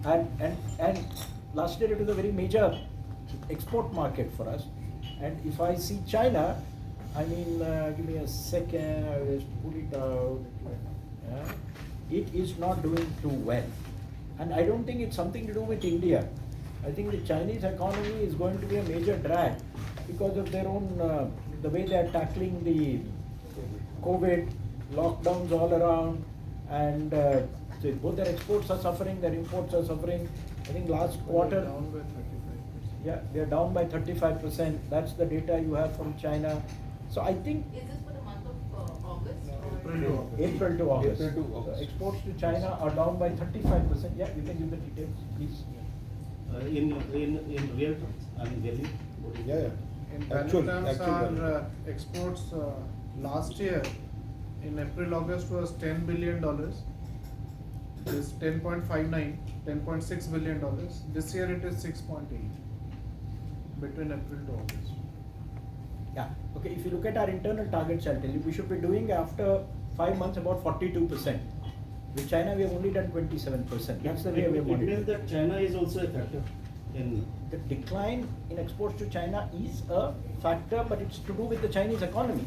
And last year it was a very major export market for us. And if I see China, I mean, give me a second, I will just pull it out. It is not doing too well. And I don't think it's something to do with India. I think the Chinese economy is going to be a major drag because of their own, the way they are tackling the COVID, lockdowns all around, and so both their exports are suffering, their imports are suffering. I think last quarter, Down by 35%. yeah, they are down by 35%. That's the data you have from China. So I think Is this for the month of August? No, or- April to August. April to August. April to August. So exports to China are down by 35%. Yeah, you can give the details, please. In real terms, I mean, really? Yeah. In value Actual terms, value. our exports last year in April, August was $10 billion. This 10.59, $10.6 billion. This year it is 6.8 between April to August. Yeah, okay, if you look at our internal targets, I'll tell you, we should be doing after 5 months about 42%. With China, we have only done 27%. That's the way we have It means monitored. that China is also a factor in. The decline in exports to China is a factor, but it's to do with the Chinese economy.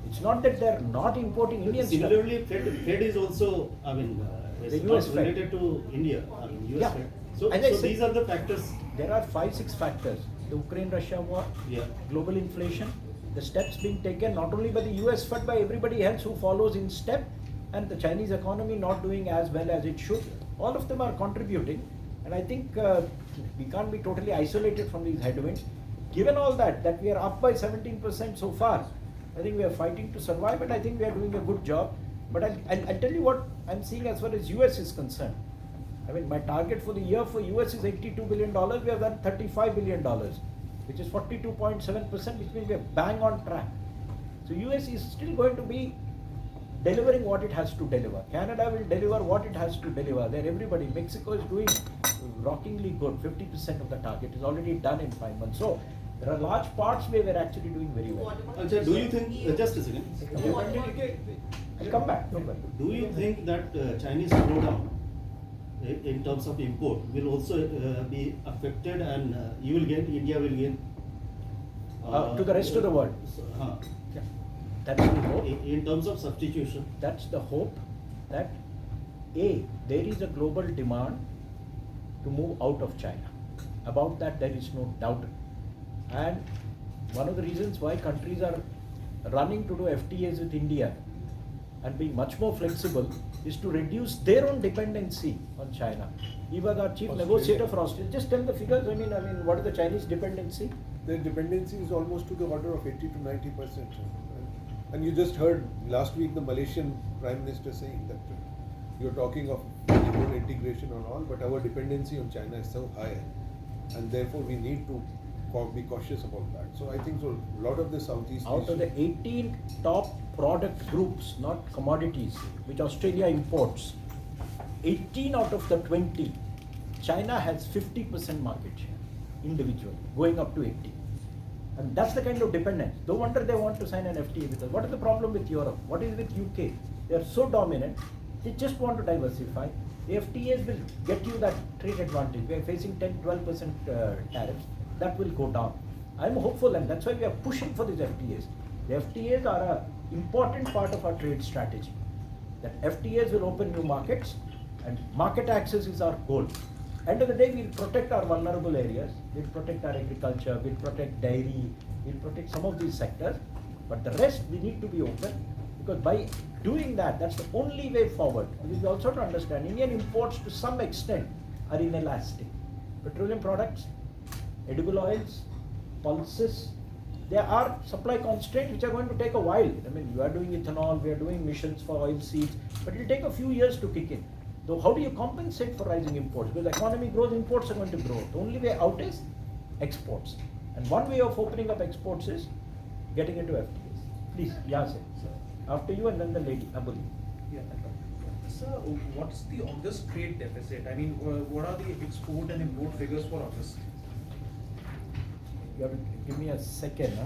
It's not that they're not importing Indian stuff. Similarly, Fed is also, I mean, The is US not Fed. related to India, I mean, US Yeah. Fed. So As I said, these are the factors. There are 5-6 factors. The Ukraine-Russia war, Yeah. global inflation, the steps being taken not only by the US but by everybody else who follows in step, and the Chinese economy not doing as well as it should. All of them are contributing, and I think we can't be totally isolated from these headwinds. Given all that we are up by 17% so far, I think we are fighting to survive, and I think we are doing a good job. But I'll tell you what I'm seeing as far as US is concerned. I mean, my target for the year for US is $82 billion. We have done $35 billion, which is 42.7%, which means we are bang on track. So US is still going to be delivering what it has to deliver. Canada will deliver what it has to deliver. There, everybody. Mexico is doing rockingly good. 50% of the target is already done in 5 months. So there are large parts where we're actually doing very well. What about Ajay, do you think, EU? just a second, What about- I'll come back. Don't worry. do you think that Chinese slowdown in terms of import will also be affected and you will gain, India will gain? To the rest of the world. Yeah. That's the hope. In terms of substitution. That's the hope that A, there is a global demand to move out of China. About that there is no doubt. And one of the reasons why countries are running to do FTAs with India and being much more flexible is to reduce their own dependency on China. Even our chief Australia. negotiator for Australia, just tell the figures. I mean, what is the Chinese dependency? Their dependency is almost to the order of 80 to 90%. And you just heard last week the Malaysian Prime Minister saying that you're talking of more integration and all, but our dependency on China is so high, and therefore we need to be cautious about that. So I think so a lot of the Southeast Out of the 18 top product groups, not commodities, which Australia imports, 18 out of the 20, China has 50% market share, individually, going up to 80. And that's the kind of dependence. No wonder they want to sign an FTA with us. What is the problem with Europe? What is with UK? They are so dominant, they just want to diversify. The FTAs will get you that trade advantage. We are facing 10-12% tariffs. That will go down. I'm hopeful, and that's why we are pushing for these FTAs. The FTAs are an important part of our trade strategy. That FTAs will open new markets, and market access is our goal. End of the day, we'll protect our vulnerable areas. We'll protect our agriculture. We'll protect dairy. We'll protect some of these sectors. But the rest, we need to be open, because by doing that, that's the only way forward. And we also to understand, Indian imports to some extent are inelastic. Petroleum products, edible oils, pulses, there are supply constraints which are going to take a while. I mean, you are doing ethanol, we are doing missions for oil seeds, but it will take a few years to kick in. So how do you compensate for rising imports? Because the economy grows, imports are going to grow. The only way out is exports. And one way of opening up exports is getting into FTAs. Please, Yasir. After you and then the lady, Abul. Yeah. Sir, what's the August trade deficit? I mean, what are the export and import figures for August? You have to give me a second. Huh?